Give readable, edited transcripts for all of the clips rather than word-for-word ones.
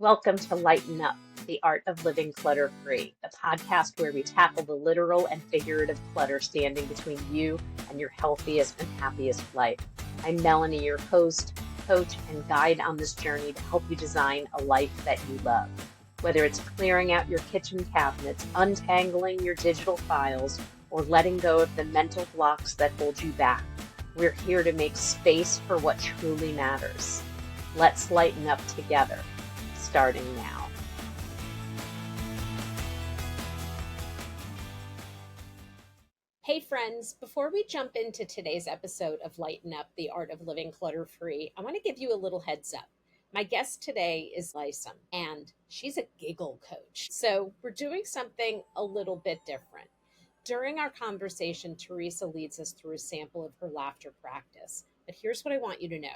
Welcome to Lighten Up, the Art of Living Clutter-Free, a podcast where we tackle the literal and figurative clutter standing between you and your healthiest and happiest life. I'm Melanie, your host, coach, and guide on this journey to help you design a life that you love. Whether it's clearing out your kitchen cabinets, untangling your digital files, or letting go of the mental blocks that hold you back, we're here to make space for what truly matters. Let's lighten up together, starting now. Hey friends, before we jump into today's episode of Lighten Up, the Art of Living Clutter-Free, I want to give you a little heads up. My guest today is Lisum, and she's a giggle coach. So we're doing something a little bit different. During our conversation, Teresa leads us through a sample of her laughter practice. But here's what I want you to know.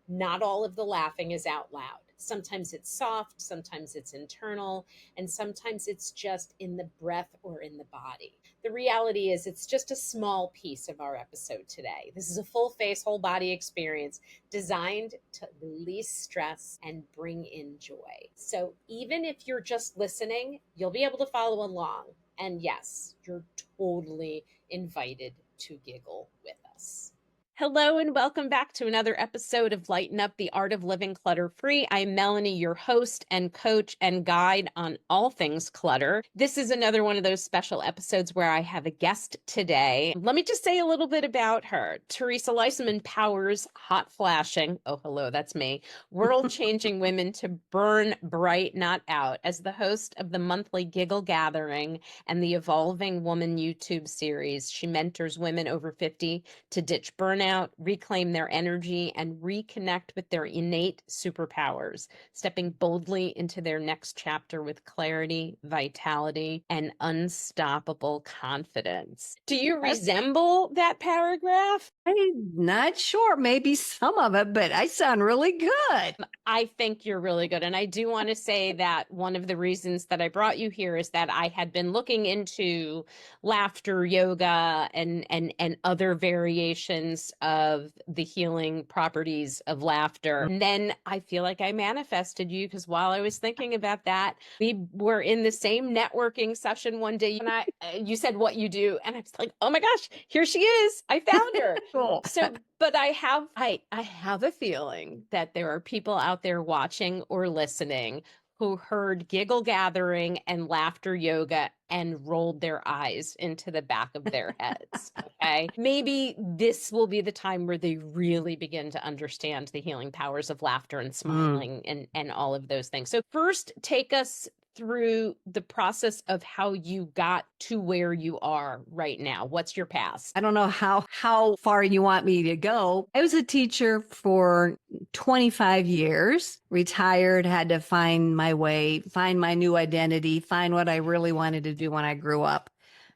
Not all of the laughing is out loud. Sometimes it's soft, sometimes it's internal, and sometimes it's just in the breath or in the body. The reality is it's just a small piece of our episode today. This is a full face, whole body experience designed to release stress and bring in joy. So even if you're just listening, you'll be able to follow along. And yes, you're totally invited to giggle with us. Hello and welcome back to another episode of Lighten Up, the Art of Living Clutter-Free. I'm Melanie, your host and coach and guide on all things clutter. This is another one of those special episodes where I have a guest today. Let me just say a little bit about her. Teresa Lisum empowers hot flashing, oh hello, that's me, world-changing women to burn bright, not out. As the host of the monthly Giggle Gathering and the Evolving Woman YouTube series, she mentors women over 50 to ditch burnout, reclaim their energy, and reconnect with their innate superpowers, stepping boldly into their next chapter with clarity, vitality, and unstoppable confidence. Do you resemble that paragraph? I'm not sure, maybe some of it, but I sound really good. I think you're really good. And I do want to say that one of the reasons that I brought you here is that I had been looking into laughter yoga and other variations of the healing properties of laughter. And then I feel like I manifested you because while I was thinking about that, we were in the same networking session one day and you said what you do. And I was like, oh my gosh, here she is. I found her. Cool. So, but I have a feeling that there are people out there watching or listening who heard Giggle Gathering and Laughter Yoga and rolled their eyes into the back of their heads. Okay. Maybe this will be the time where they really begin to understand the healing powers of laughter and smiling and all of those things. So first, take us through the process of how you got to where you are right now. What's your past? I don't know how far you want me to go. I was a teacher for 25 years, retired, had to find my way, find my new identity, find what I really wanted to do when I grew up.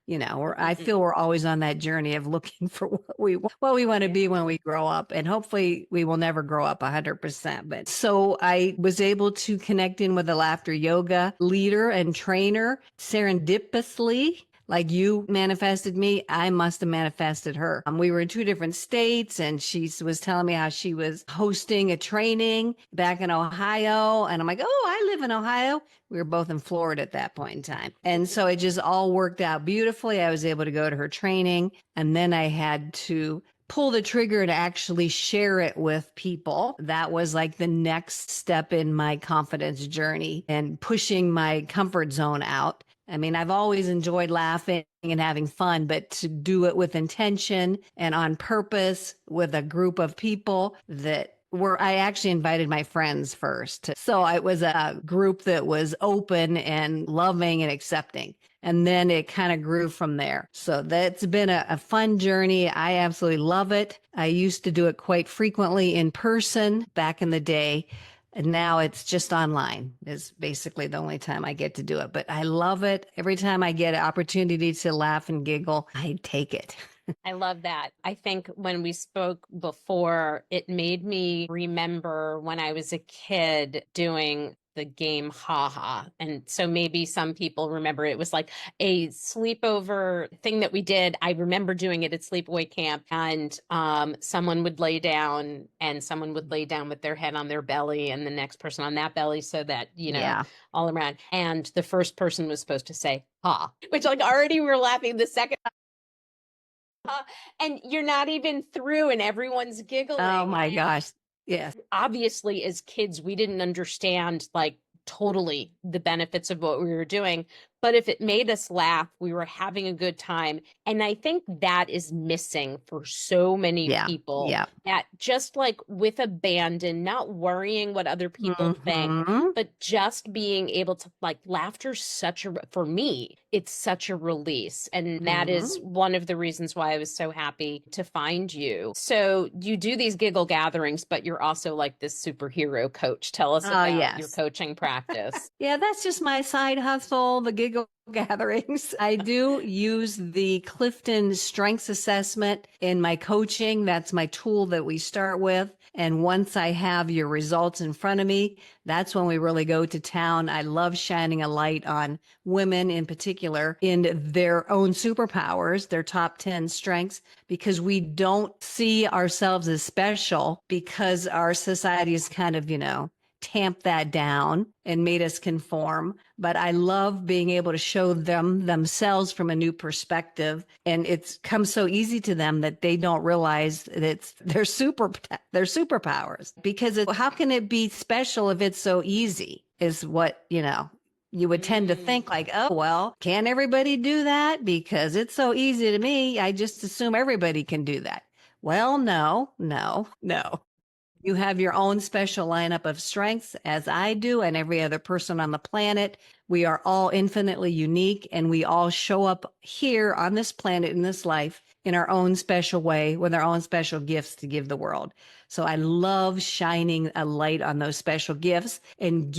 You know, I feel we're always on that journey of looking for what we want to be when we grow up. And hopefully we will never grow up 100%. But so I was able to connect in with a laughter yoga leader and trainer serendipitously. Like you manifested me, I must have manifested her. We were in two different states and she was telling me how she was hosting a training back in Ohio. And I'm like, oh, I live in Ohio. We were both in Florida at that point in time. And so it just all worked out beautifully. I was able to go to her training and then I had to pull the trigger and actually share it with people. That was like the next step in my confidence journey and pushing my comfort zone out. I mean, I've always enjoyed laughing and having fun, but to do it with intention and on purpose with a group of people I actually invited my friends first. So it was a group that was open and loving and accepting. And then it kind of grew from there. So that's been a fun journey. I absolutely love it. I used to do it quite frequently in person back in the day. And now it's just online is basically the only time I get to do it. But I love it. Every time I get an opportunity to laugh and giggle, I take it. I love that. I think when we spoke before, it made me remember when I was a kid doing the game Ha Ha. And so maybe some people remember it was like a sleepover thing that we did. I remember doing it at sleepaway camp, and someone would lay down and someone would lay down with their head on their belly and the next person on that belly so that, Yeah. all around. And the first person was supposed to say ha, which like already we were laughing the second and you're not even through and everyone's Oh giggling. my And gosh. Yes. obviously, as kids, we didn't understand like totally the benefits of what we were doing. But if it made us laugh, we were having a good time. And I think that is missing for so many Yeah. people Yeah. that just like with abandon, not worrying what other people think, Hmm. but just being able to like laughter's such a, for me, it's such a release. And that is Hmm. one of the reasons why I was so happy to find you. So you do these giggle gatherings, but you're also like this superhero coach. Tell us Oh, about your yes. coaching practice. Yeah, that's just my side hustle, the giggle gatherings. I do use the Clifton Strengths Assessment in my coaching. That's my tool that we start with. And once I have your results in front of me, that's when we really go to town. I love shining a light on women in particular in their own superpowers, their top 10 strengths, because we don't see ourselves as special because our society is kind of, tamp that down and made us conform. But I love being able to show them themselves from a new perspective. And it's come so easy to them that they don't realize that it's their superpowers. Because how can it be special if it's so easy? Is what, you would tend to Mm. think like, oh, well, can everybody do that? Because it's so easy to me. I just assume everybody can do that. Well, no, no, no. You have your own special lineup of strengths, as I do, and every other person on the planet. We are all infinitely unique, and we all show up here on this planet in this life in our own special way with our own special gifts to give the world. So I love shining a light on those special gifts and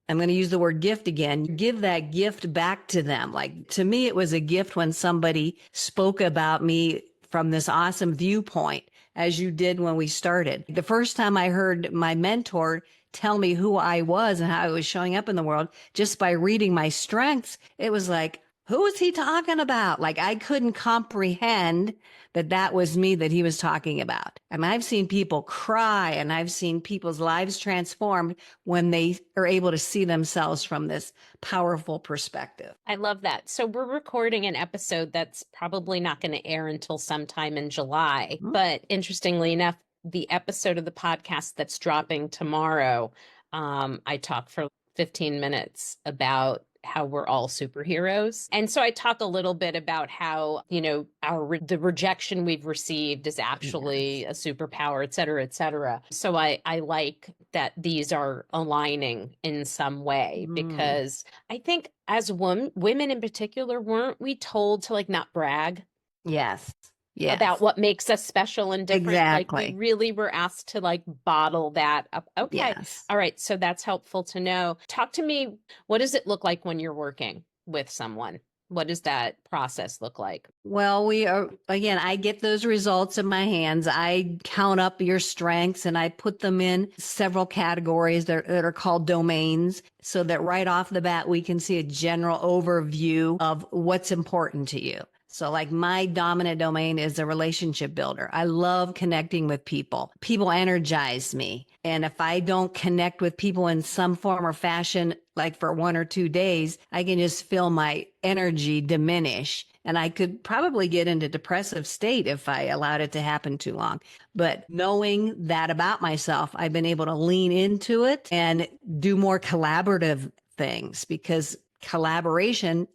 I'm going to use the word gift again, give that gift back to them. Like to me, it was a gift when somebody spoke about me from this awesome viewpoint as you did when we started. The first time I heard my mentor tell me who I was and how I was showing up in the world just by reading my strengths, it was like, who is he talking about? Like I couldn't comprehend that that was me that he was talking about. I mean, I've seen people cry and I've seen people's lives transformed when they are able to see themselves from this powerful perspective. I love that. So we're recording an episode that's probably not going to air until sometime in July. Mhm. But interestingly enough, the episode of the podcast that's dropping tomorrow, I talk for 15 minutes about how we're all superheroes. And so I talk a little bit about how, the rejection we've received is actually Yes. a superpower, et cetera, et cetera. So I like that these are aligning in some way Mm. because I think as women in particular, weren't we told to like not brag Yes. about Yes. what makes us special and different? Like we Exactly. really were asked to like bottle that up. Okay. Yes. All right. So that's helpful to know. Talk to me. What does it look like when you're working with someone? What does that process look like? Well, we are, again, I get those results in my hands. I count up your strengths and I put them in several categories that are called domains so that right off the bat, we can see a general overview of what's important to you. So like my dominant domain is a relationship builder. I love connecting with people. People energize me. And if I don't connect with people in some form or fashion, like for 1 or 2 days, I can just feel my energy diminish. And I could probably get into depressive state if I allowed it to happen too long. But knowing that about myself, I've been able to lean into it and do more collaborative things because collaboration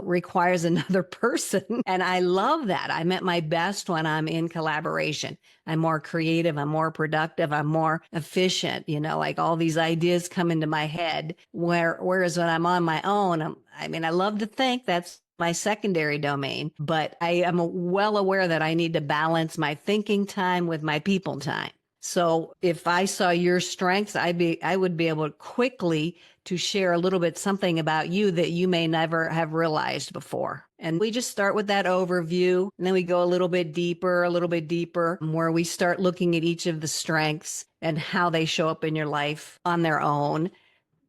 requires another person. And I love that. I'm at my best when I'm in collaboration. I'm more creative. I'm more productive. I'm more efficient. Like all these ideas come into my head. Whereas when I'm on my own, I love to think that's my secondary domain, but I am well aware that I need to balance my thinking time with my people time. So if I saw your strengths, I would be able to quickly to share a little bit something about you that you may never have realized before. And we just start with that overview, and then we go a little bit deeper, where we start looking at each of the strengths and how they show up in your life on their own.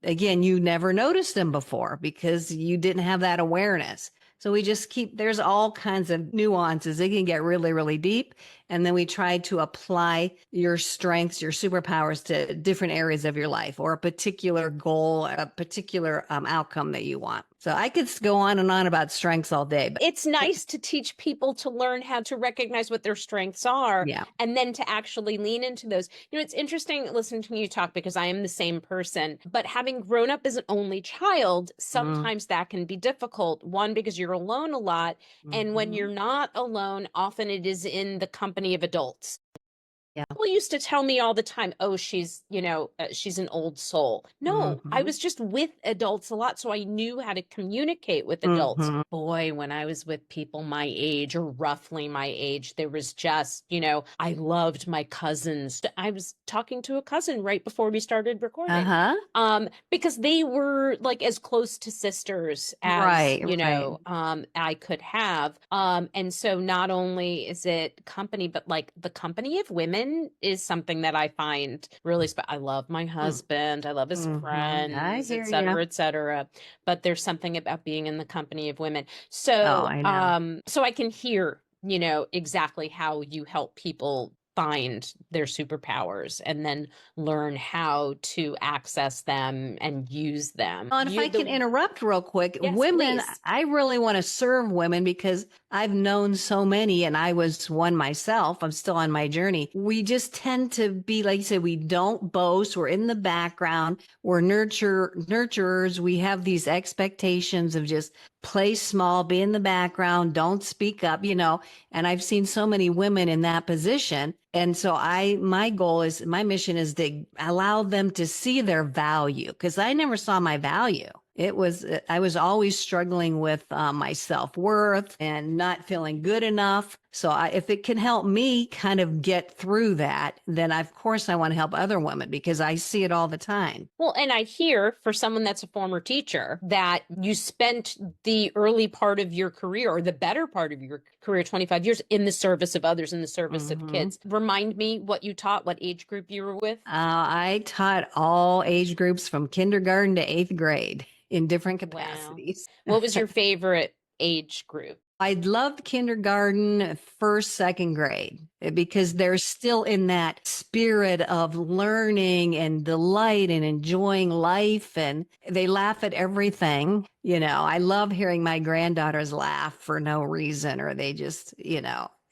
Again, you never noticed them before because you didn't have that awareness. So we just there's all kinds of nuances. It can get really, really deep. And then we try to apply your strengths, your superpowers to different areas of your life or a particular goal, a particular outcome that you want. So I could go on and on about strengths all day, but It's nice to teach people to learn how to recognize what their strengths are yeah. and then to actually lean into those. It's interesting listening to you talk because I am the same person, but having grown up as an only child, Mm-hmm. sometimes that can be difficult. One, because you're alone a lot. And when you're not alone, often it is in the company of adults. Yeah. People used to tell me all the time, oh, she's an old soul. No, I Mm-hmm. was just with adults a lot. So I knew how to communicate with adults. Mm-hmm. Boy, when I was with people my age or roughly my age, there was just, I loved my cousins. I was talking to a cousin right before we started recording. Uh-huh. Because they were like as close to sisters as, Right, right. I could have. And so not only is it company, but like the company of women is something that I find really I love my husband, I love his Mm-hmm. I friends, hear you. et cetera. But there's something about being in the company of women. Oh, So, I know. so I can hear, exactly how you help people find their superpowers and then learn how to access them and use them. Oh, and if I can interrupt real quick, Yes, women, please. I really want to serve women because I've known so many and I was one myself. I'm still on my journey. We just tend to be, like you said, we don't boast. We're in the background. We're nurturers. We have these expectations of just play small, be in the background, don't speak up, and I've seen so many women in that position. And so my mission is to allow them to see their value because I never saw my value. I was always struggling with my self-worth and not feeling good enough. So if it can help me kind of get through that, then of course I want to help other women because I see it all the time. Well, and I hear for someone that's a former teacher that you spent the early part of your career or the better part of your career, 25 years, in the service of others, in the service of Mm-hmm. kids. Remind me what you taught, what age group you were with? I taught all age groups from kindergarten to eighth grade in different Wow. capacities. What was your favorite age group? I loved kindergarten, first, second grade, because they're still in that spirit of learning and delight and enjoying life. And they laugh at everything. I love hearing my granddaughters laugh for no reason, or they just,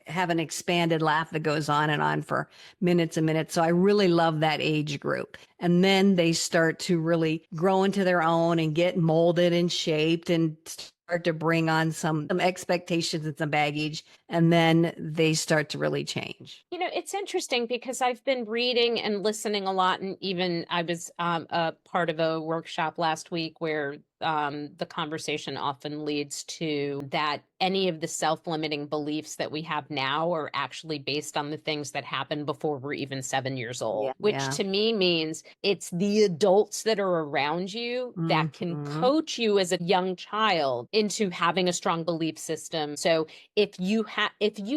have an expanded laugh that goes on and on for minutes and minutes. So I really love that age group. And then they start to really grow into their own and get molded and shaped and start to bring on some expectations and some baggage. And then they start to really change. It's interesting because I've been reading and listening a lot, and even I was a part of a workshop last week where the conversation often leads to that any of the self-limiting beliefs that we have now are actually based on the things that happened before we're even 7 years old, Yeah. which Yeah. to me means it's the adults that are around you that can Mm-hmm. coach you as a young child into having a strong belief system. So if you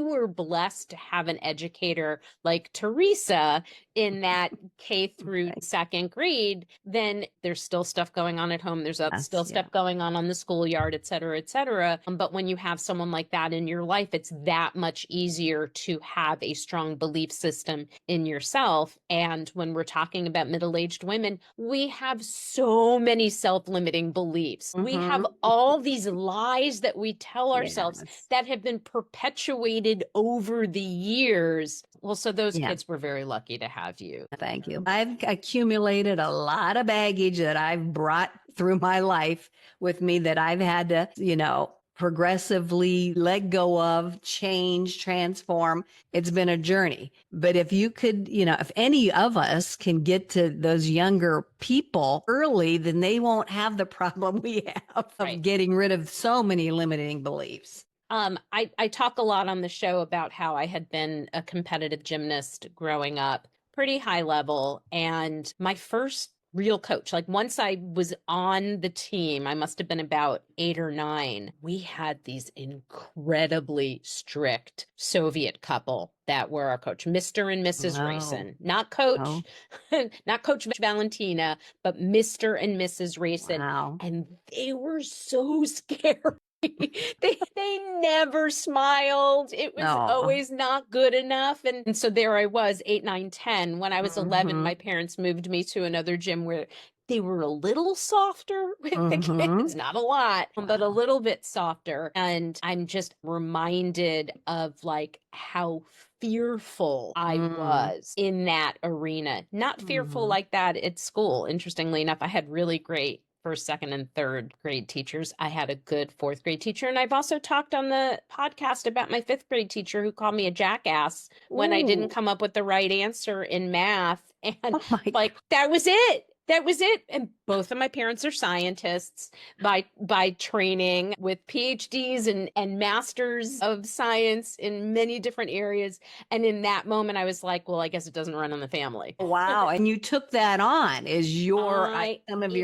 were blessed to have an educator like Teresa in that K through Okay. second grade, then there's still stuff going on at home. There's still Yeah. stuff going on the schoolyard, et cetera, et cetera. But when you have someone like that in your life, it's that much easier to have a strong belief system in yourself. And when we're talking about middle-aged women, we have so many self-limiting beliefs. We Mm-hmm. have all these lies that we tell ourselves Yes. that have been perpetuated over the years. Well, so those Yeah. kids were very lucky to have you. Thank you. I've accumulated a lot of baggage that I've brought through my life with me that I've had to, progressively let go of, change, transform. It's been a journey. But if you could, if any of us can get to those younger people early, then they won't have the problem we have of Right. getting rid of so many limiting beliefs. I talk a lot on the show about how I had been a competitive gymnast growing up, pretty high level. And my first real coach, like once I was on the team, I must have been about 8 or 9. We had these incredibly strict Soviet couple that were our coach, Mr. and Mrs. Oh, Rayson, not coach, not Coach Valentina, but Mr. and Mrs. Rayson. wow. And they were so scary. They never smiled. It was No. always not good enough. And so there I was, 8, 9, 10. When I was 11, my parents moved me to another gym where they were a little softer with the kids, not a lot, but a little bit softer. And I'm just reminded of like how fearful I was in that arena. Not fearful like that at school. Interestingly enough, I had really great first, second, and third grade teachers. I had a good fourth grade teacher. And I've also talked on the podcast about my fifth grade teacher who called me a jackass when I didn't come up with the right answer in math. And like, that was it. That was it. And both of my parents are scientists by training with PhDs and masters of science in many different areas. And in that moment, I was like, well, I guess it doesn't run in the family. Wow. And you took that on as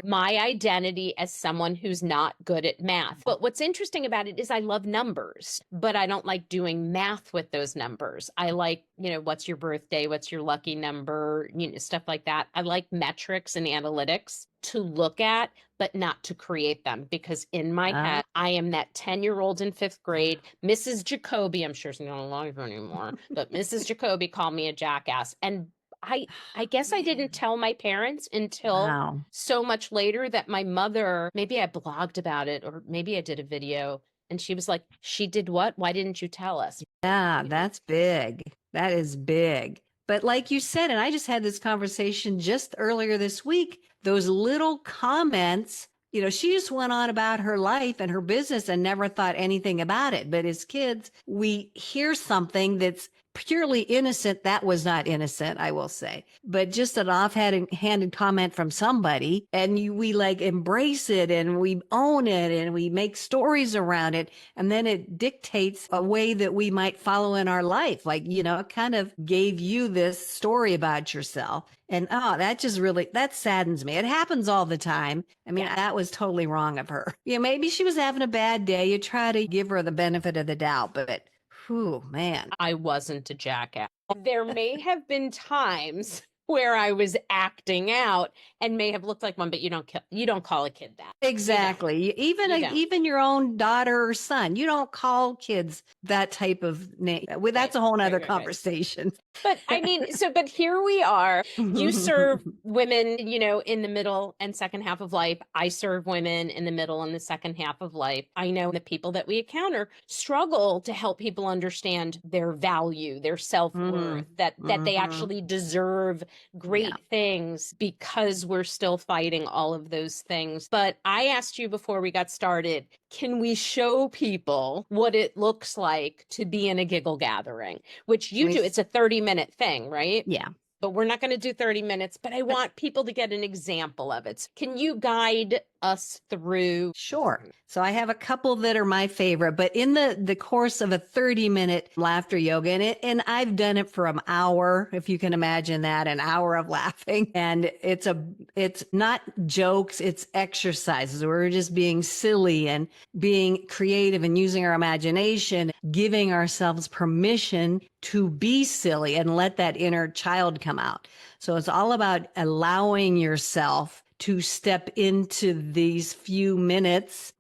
my identity as someone who's not good at math. But what's interesting about it is I love numbers, but I don't like doing math with those numbers. I like, what's your birthday? What's your lucky number? Stuff like that. I like metrics and analytics to look at, but not to create them, because in my head, I am that 10-year-old in fifth grade. Mrs. Jacoby, I'm sure she's not alive anymore, but Mrs. Jacoby called me a jackass. And I guess I didn't tell my parents until so much later that my mother, maybe I blogged about it, or maybe I did a video, and she was like, she did what? Why didn't you tell us? Yeah, that's big. That is big. But like you said, and I just had this conversation just earlier this week, those little comments, she just went on about her life and her business and never thought anything about it. But as kids, we hear something that's purely innocent. That was not innocent, I will say, but just an offhanded comment from somebody, and we like embrace it and we own it and we make stories around it. And then it dictates a way that we might follow in our life. Like, it kind of gave you this story about yourself. And that saddens me. It happens all the time. I mean, that was totally wrong of her. Maybe she was having a bad day. You try to give her the benefit of the doubt, but whew, man. I wasn't a jackass. There may have been times where I was acting out and may have looked like one, but you don't call a kid that. Exactly. Even your own daughter or son, you don't call kids that type of name. Well, that's a whole nother conversation. But I mean, but here we are. You serve women, in the middle and second half of life. I serve women in the middle and the second half of life. I know the people that we encounter struggle to help people understand their value, their self-worth, that they actually deserve great things, because we're still fighting all of those things. But I asked you before we got started, can we show people what it looks like to be in a giggle gathering, which you do? It's a 30-minute thing, right? Yeah. But we're not going to do 30 minutes, but I want people to get an example of it. Can you guide us through? Sure. So I have a couple that are my favorite, but in the course of a 30-minute laughter yoga, and I've done it for an hour, if you can imagine that, an hour of laughing. And it's not jokes, it's exercises. We're just being silly and being creative and using our imagination, giving ourselves permission to be silly and let that inner child come out. So it's all about allowing yourself to step into these few minutes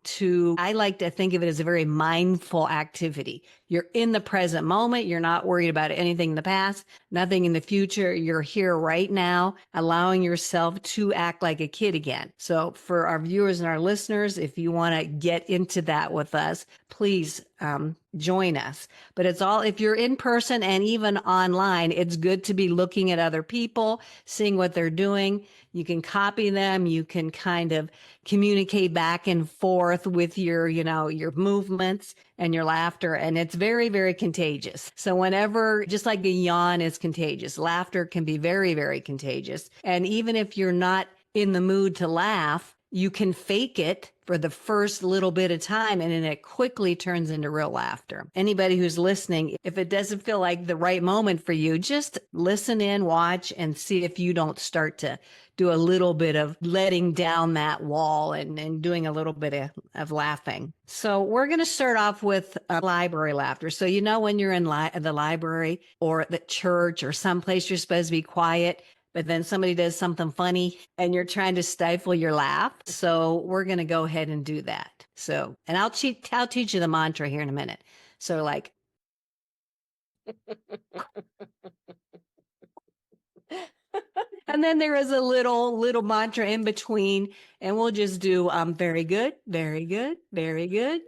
I like to think of it as a very mindful activity. You're in the present moment. You're not worried about anything in the past, nothing in the future. You're here right now, allowing yourself to act like a kid again. So for our viewers and our listeners, if you want to get into that with us, please join us. But if you're in person and even online, it's good to be looking at other people, seeing what they're doing. You can copy them. You can kind of communicate back and forth with your movements and your laughter. And it's very, very contagious. So whenever, just like a yawn is contagious, laughter can be very, very contagious. And even if you're not in the mood to laugh, you can fake it for the first little bit of time, and then it quickly turns into real laughter. Anybody who's listening, if it doesn't feel like the right moment for you, just listen in, watch, and see if you don't start to do a little bit of letting down that wall and doing a little bit of laughing. So we're going to start off with library laughter. So, when you're in the library or at the church or someplace you're supposed to be quiet, but then somebody does something funny and you're trying to stifle your laugh. So we're going to go ahead and do that. So, and I'll teach you the mantra here in a minute. So like, and then there is a little mantra in between, and we'll just do very good, very good, very good,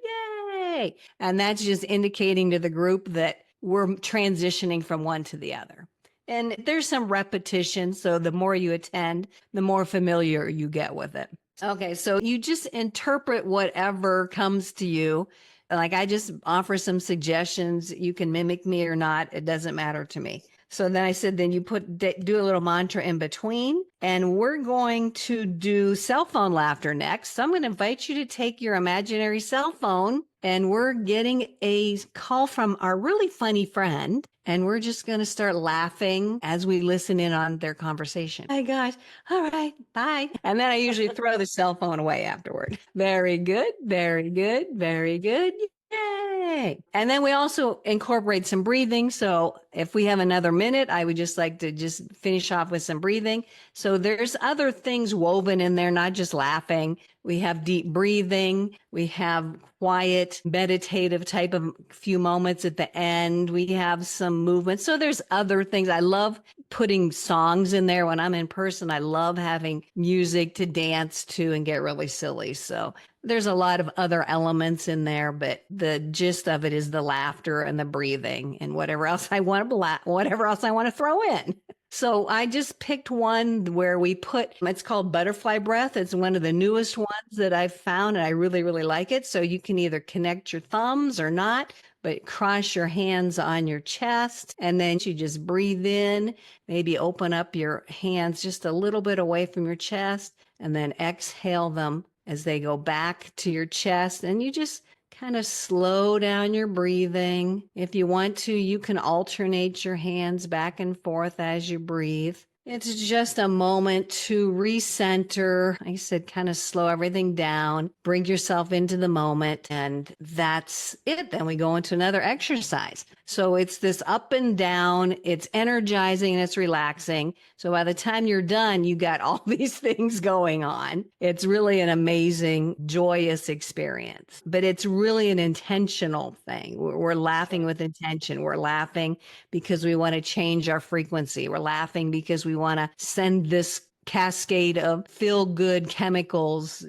yay. And that's just indicating to the group that we're transitioning from one to the other. And there's some repetition, so the more you attend, the more familiar you get with it. Okay, so you just interpret whatever comes to you. Like I just offer some suggestions. You can mimic me or not. It doesn't matter to me. So then I said, then you do a little mantra in between, and we're going to do cell phone laughter next. So I'm going to invite you to take your imaginary cell phone, and we're getting a call from our really funny friend, and we're just going to start laughing as we listen in on their conversation. Hi guys. All right. Bye. And then I usually throw the cell phone away afterward. Very good. Very good. Very good. Yay. And then we also incorporate some breathing. So if we have another minute, I would just like to just finish off with some breathing. So there's other things woven in there, not just laughing. We have deep breathing. We have quiet, meditative type of few moments at the end. We have some movement. So there's other things. I love putting songs in there when I'm in person. I love having music to dance to and get really silly. So there's a lot of other elements in there, but the gist of it is the laughter and the breathing and whatever else I want to throw in. So I just picked one where it's called butterfly breath. It's one of the newest ones that I've found, and I really, really like it. So you can either connect your thumbs or not, but cross your hands on your chest, and then you just breathe in, maybe open up your hands just a little bit away from your chest, and then exhale them as they go back to your chest, and you just kind of slow down your breathing. If you want to, you can alternate your hands back and forth as you breathe. It's just a moment to recenter. Like I said, kind of slow everything down, bring yourself into the moment, and that's it. Then we go into another exercise. So it's this up and down, it's energizing and it's relaxing. So by the time you're done, you got all these things going on. It's really an amazing, joyous experience, but it's really an intentional thing. We're laughing with intention. We're laughing because we want to change our frequency. We're laughing because we want to send this cascade of feel good chemicals,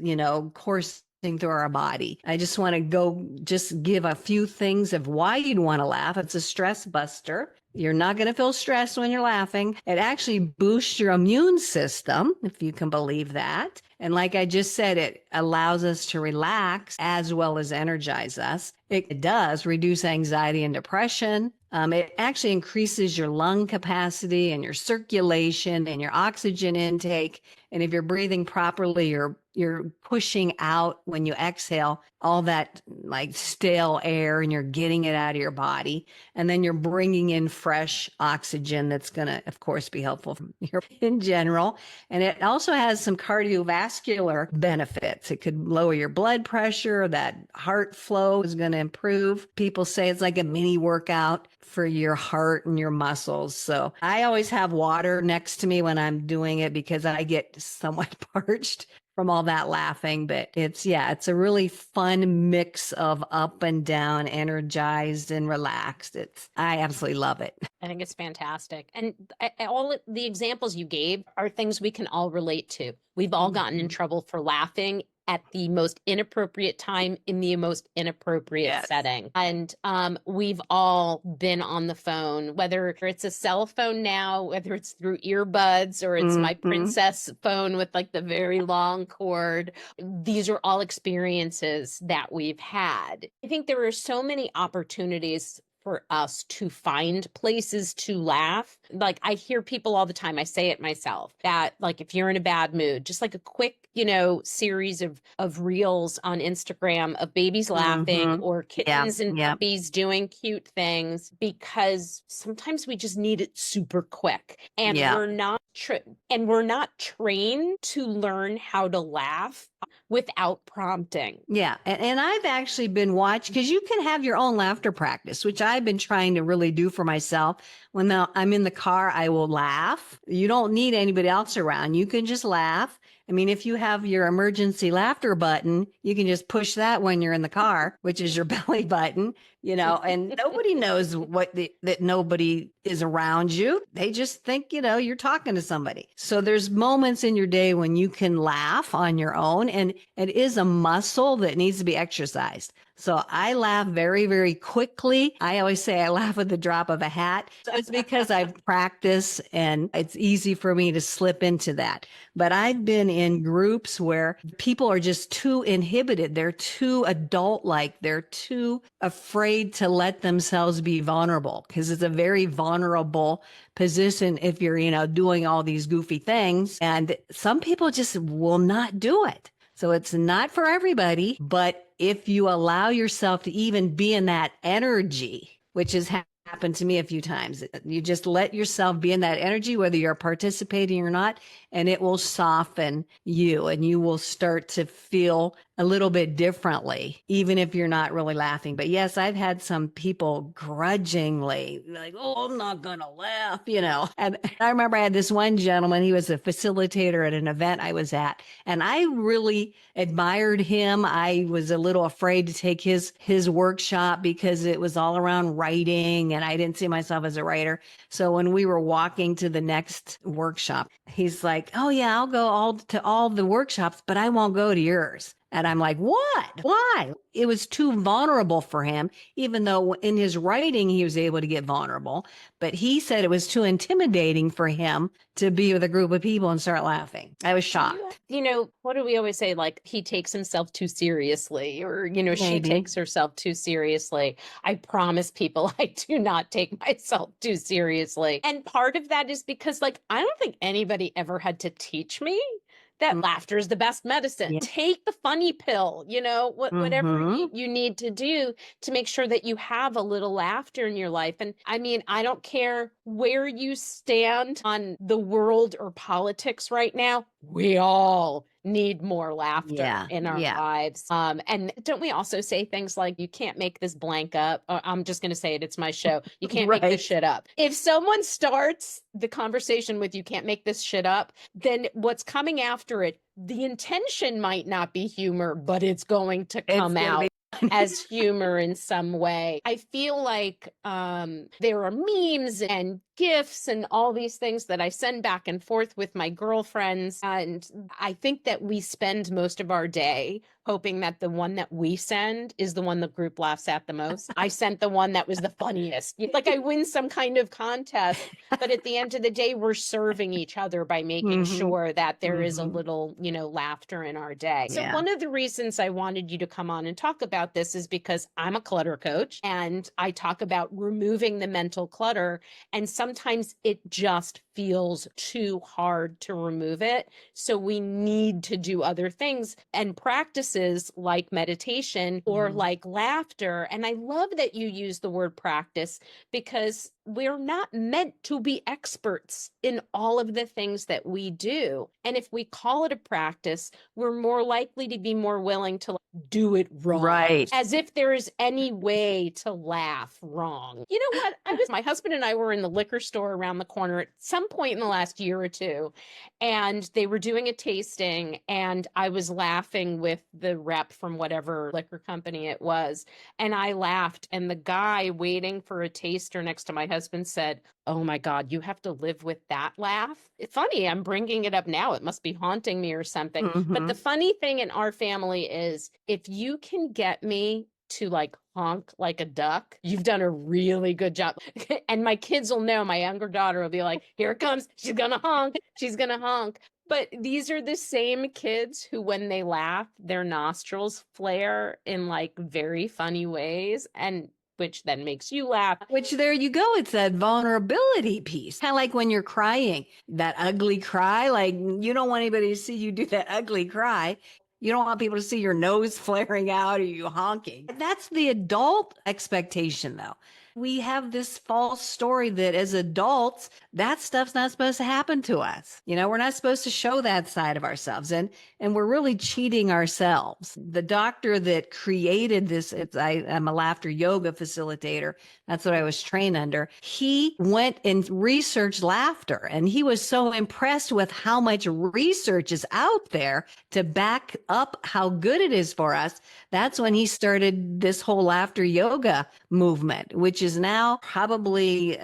coursing through our body. I just want to just give a few things of why you'd want to laugh. It's a stress buster. You're not going to feel stressed when you're laughing. It actually boosts your immune system, if you can believe that. And like I just said, it allows us to relax as well as energize us. It does reduce anxiety and depression. It actually increases your lung capacity and your circulation and your oxygen intake. And if you're breathing properly, you're pushing out when you exhale all that like stale air, and you're getting it out of your body. And then you're bringing in fresh oxygen that's going to, of course, be helpful in general. And it also has some cardiovascular benefits. It could lower your blood pressure. That heart flow is going to improve. People say it's like a mini workout for your heart and your muscles. So I always have water next to me when I'm doing it because I get somewhat parched from all that laughing. But it's a really fun mix of up and down, energized and relaxed. I absolutely love it. I think it's fantastic. And all the examples you gave are things we can all relate to. We've all gotten in trouble for laughing at the most inappropriate time in the most inappropriate setting. And we've all been on the phone, whether it's a cell phone now, whether it's through earbuds or it's my princess phone with like the very long cord. These are all experiences that we've had. I think there are so many opportunities for us to find places to laugh. Like I hear people all the time, I say it myself, that like if you're in a bad mood, just like a quick, series of reels on Instagram of babies laughing Mm-hmm. or Yeah. kittens and Yeah. puppies doing cute things, because sometimes we just need it super quick and Yeah. we're not trained to learn how to laugh without prompting. Yeah. And I've actually been watching because you can have your own laughter practice, which I've been trying to really do for myself. When I'm in the car, I will laugh. You don't need anybody else around. You can just laugh. I mean, if you have your emergency laughter button, you can just push that when you're in the car, which is your belly button, and nobody knows that nobody is around you. They just think, you're talking to somebody. So there's moments in your day when you can laugh on your own, and it is a muscle that needs to be exercised. So I laugh very, very quickly. I always say I laugh at the drop of a hat. So it's because I've practiced and it's easy for me to slip into that. But I've been in groups where people are just too inhibited. They're too adult-like. They're too afraid to let themselves be vulnerable because it's a very vulnerable position if you're, doing all these goofy things. And some people just will not do it. So it's not for everybody, but if you allow yourself to even be in that energy, which has happened to me a few times, you just let yourself be in that energy, whether you're participating or not, and it will soften you and you will start to feel a little bit differently, even if you're not really laughing. But yes, I've had some people grudgingly like, oh, I'm not going to laugh, And I remember I had this one gentleman, he was a facilitator at an event I was at, and I really admired him. I was a little afraid to take his workshop because it was all around writing and I didn't see myself as a writer. So when we were walking to the next workshop, he's like, oh yeah, I'll go to all the workshops, but I won't go to yours. And I'm like, what? Why? It was too vulnerable for him, even though in his writing, he was able to get vulnerable. But he said it was too intimidating for him to be with a group of people and start laughing. I was shocked. What do we always say? Like he takes himself too seriously, or, she Maybe. takes herself too seriously. I promise people I do not take myself too seriously. And part of that is because, like, I don't think anybody ever had to teach me that laughter is the best medicine. Yeah. Take the funny pill, whatever Mm-hmm. you need to do to make sure that you have a little laughter in your life. And I mean, I don't care where you stand on the world or politics right now. We all need more laughter Yeah. in our Yeah. lives. And don't we also say things like, you can't make this blank up? I'm just going to say it. It's my show. You can't make this Right. shit up. If someone starts the conversation with, you can't make this shit up, then what's coming after it, the intention might not be humor, but it's going to It's come going to out be. as humor in some way. I feel like there are memes and gifs and all these things that I send back and forth with my girlfriends. And I think that we spend most of our day hoping that the one that we send is the one the group laughs at the most. I sent the one that was the funniest. Like I win some kind of contest, but at the end of the day, we're serving each other by making Mm-hmm. sure that there is a Mm-hmm. little, laughter in our day. So Yeah. one of the reasons I wanted you to come on and talk about this is because I'm a clutter coach and I talk about removing the mental clutter. And sometimes it just feels too hard to remove it. So we need to do other things and practices like meditation or like laughter. And I love that you use the word practice because we're not meant to be experts in all of the things that we do. And if we call it a practice, we're more likely to be more willing to do it wrong. Right. As if there is any way to laugh wrong. You know what? My husband and I were in the liquor store around the corner at some point in the last year or two, and they were doing a tasting, and I was laughing with the rep from whatever liquor company it was. And I laughed, and the guy waiting for a taster next to my husband said, "Oh my God, you have to live with that laugh." It's funny, I'm bringing it up now. It must be haunting me or something. But the funny thing in our family is if you can get me to like honk like a duck, you've done a really good job. And my kids will know, my younger daughter will be like, here it comes. She's going to honk. She's going to honk. But these are the same kids who, when they laugh, their nostrils flare in like very funny ways. And which then makes you laugh. Which there you go. It's that vulnerability piece. Kind of like when you're crying, that ugly cry. Like you don't want anybody to see you do that ugly cry. You don't want people to see your nose flaring out or you honking. That's the adult expectation, though. We have this false story that as adults, that stuff's not supposed to happen to us. We're not supposed to show that side of ourselves. And we're really cheating ourselves. The doctor that created this, I'm a laughter yoga facilitator. That's what I was trained under. He went and researched laughter, and he was so impressed with how much research is out there to back up how good it is for us. That's when he started this whole laughter yoga movement, which is now probably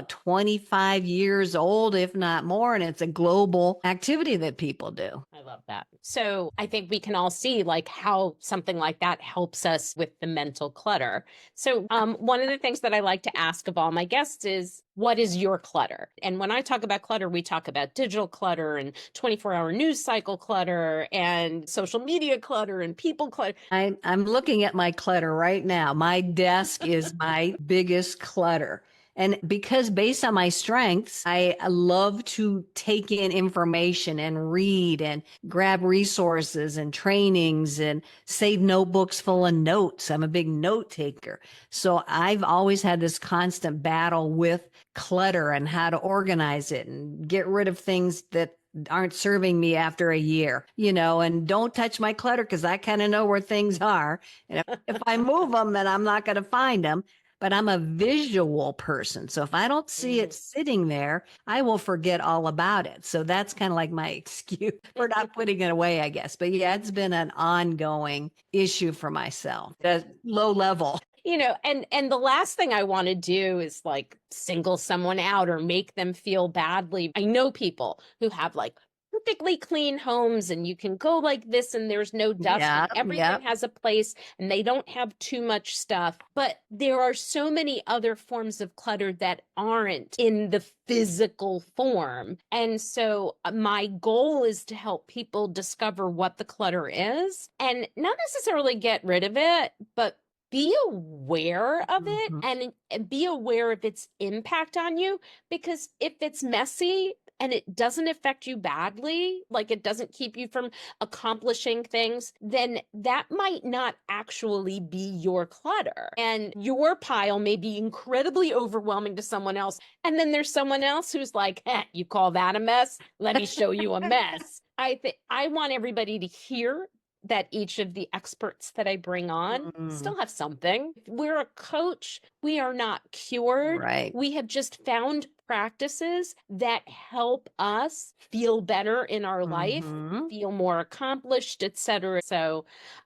25 years old, if not more. And it's a global activity that people do. I love that. So I think we can all see like how something like that helps us with the mental clutter. So one of the things that I like to ask of all my guests is, what is your clutter? And when I talk about clutter, we talk about digital clutter and 24-hour news cycle clutter and social media clutter and people clutter. I'm looking at my clutter right now. My desk is my biggest clutter. And because based on my strengths, I love to take in information and read and grab resources and trainings and save notebooks full of notes. I'm a big note taker. So I've always had this constant battle with clutter and how to organize it and get rid of things that aren't serving me after a year, and don't touch my clutter because I kind of know where things are. And if I move them, then I'm not going to find them. But I'm a visual person. So if I don't see it sitting there, I will forget all about it. So that's kind of like my excuse for not putting it away, I guess. But yeah, it's been an ongoing issue for myself, at low level. And the last thing I want to do is like single someone out or make them feel badly. I know people who have like perfectly clean homes and you can go like this and there's no dust and everything has a place and they don't have too much stuff. But there are so many other forms of clutter that aren't in the physical form. And so my goal is to help people discover what the clutter is and not necessarily get rid of it, but be aware of it and be aware of its impact on you. Because if it's messy and it doesn't affect you badly, like it doesn't keep you from accomplishing things, then that might not actually be your clutter. And your pile may be incredibly overwhelming to someone else. And then there's someone else who's like, you call that a mess? Let me show you a mess. I want everybody to hear that each of the experts that I bring on still have something. We're a coach. We are not cured. Right. We have just found practices that help us feel better in our life, feel more accomplished, etc. So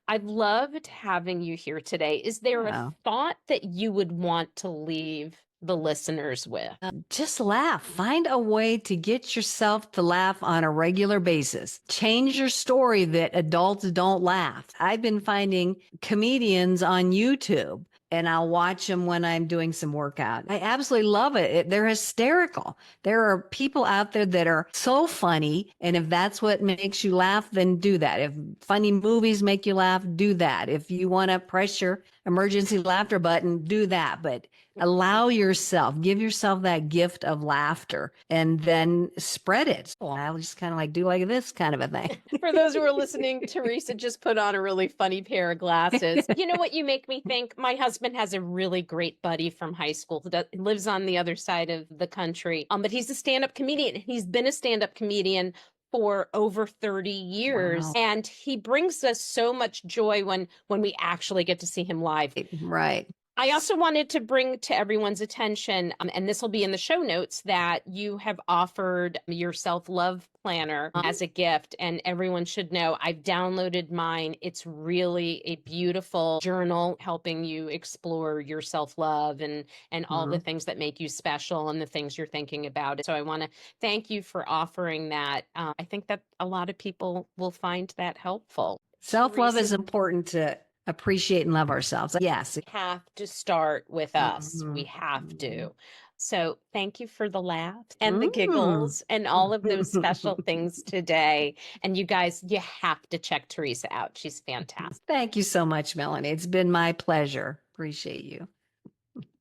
I've loved having you here today. Is there a thought that you would want to leave the listeners with? Just laugh. Find a way to get yourself to laugh on a regular basis. Change your story that adults don't laugh. I've been finding comedians on YouTube and I'll watch them when I'm doing some workout. I absolutely love it. They're hysterical. There are people out there that are so funny. And if that's what makes you laugh, then do that. If funny movies make you laugh, do that. If you want to press your emergency laughter button, do that. But allow yourself, give yourself that gift of laughter and then spread it. Well, I'll just kind of like do like this kind of a thing. For those who are listening, Teresa just put on a really funny pair of glasses. You know what you make me think? My husband has a really great buddy from high school who lives on the other side of the country. But he's a stand-up comedian. He's been a stand-up comedian for over 30 years. Wow. And he brings us so much joy when we actually get to see him live. Right. I also wanted to bring to everyone's attention, and this will be in the show notes, that you have offered your self-love planner as a gift, and everyone should know I've downloaded mine. It's really a beautiful journal helping you explore your self-love and all the things that make you special and the things you're thinking about. So I want to thank you for offering that. I think that a lot of people will find that helpful. Self-love is important to appreciate and love ourselves. Yes. We have to start with us. We have to. So thank you for the laughs and the giggles and all of those special things today. And you guys, you have to check Teresa out. She's fantastic. Thank you so much, Melanie. It's been my pleasure. Appreciate you.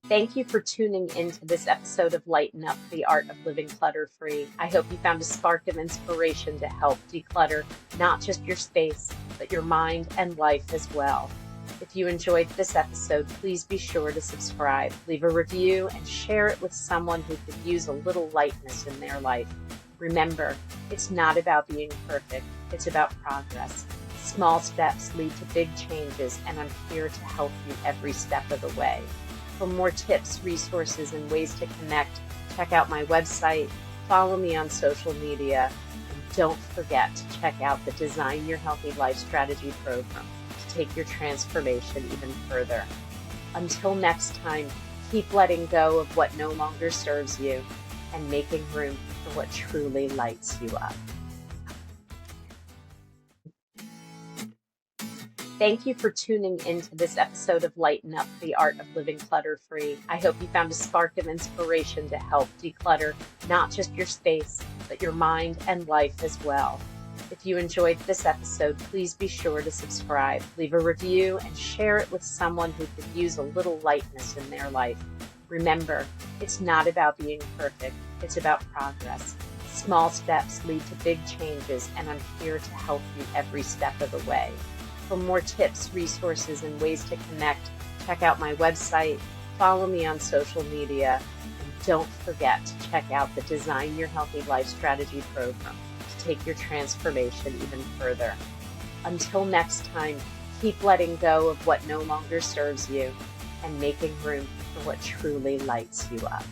Thank you for tuning into this episode of Lighten Up, the Art of Living Clutter-Free. I hope you found a spark of inspiration to help declutter not just your space, but your mind and life as well. If you enjoyed this episode, please be sure to subscribe, leave a review, and share it with someone who could use a little lightness in their life. Remember, it's not about being perfect, it's about progress. Small steps lead to big changes, and I'm here to help you every step of the way. For more tips, resources, and ways to connect, check out my website, follow me on social media, and don't forget to check out the Design Your Healthy Life Strategy program to take your transformation even further. Until next time, keep letting go of what no longer serves you and making room for what truly lights you up. Thank you for tuning into this episode of Lighten Up, the Art of Living Clutter-Free. I hope you found a spark of inspiration to help declutter not just your space, but your mind and life as well. If you enjoyed this episode, please be sure to subscribe, leave a review, and share it with someone who could use a little lightness in their life. Remember, it's not about being perfect, it's about progress. Small steps lead to big changes, and I'm here to help you every step of the way. For more tips, resources, and ways to connect, check out my website, follow me on social media, and don't forget to check out the Design Your Healthy Life Strategy program to take your transformation even further. Until next time, keep letting go of what no longer serves you and making room for what truly lights you up.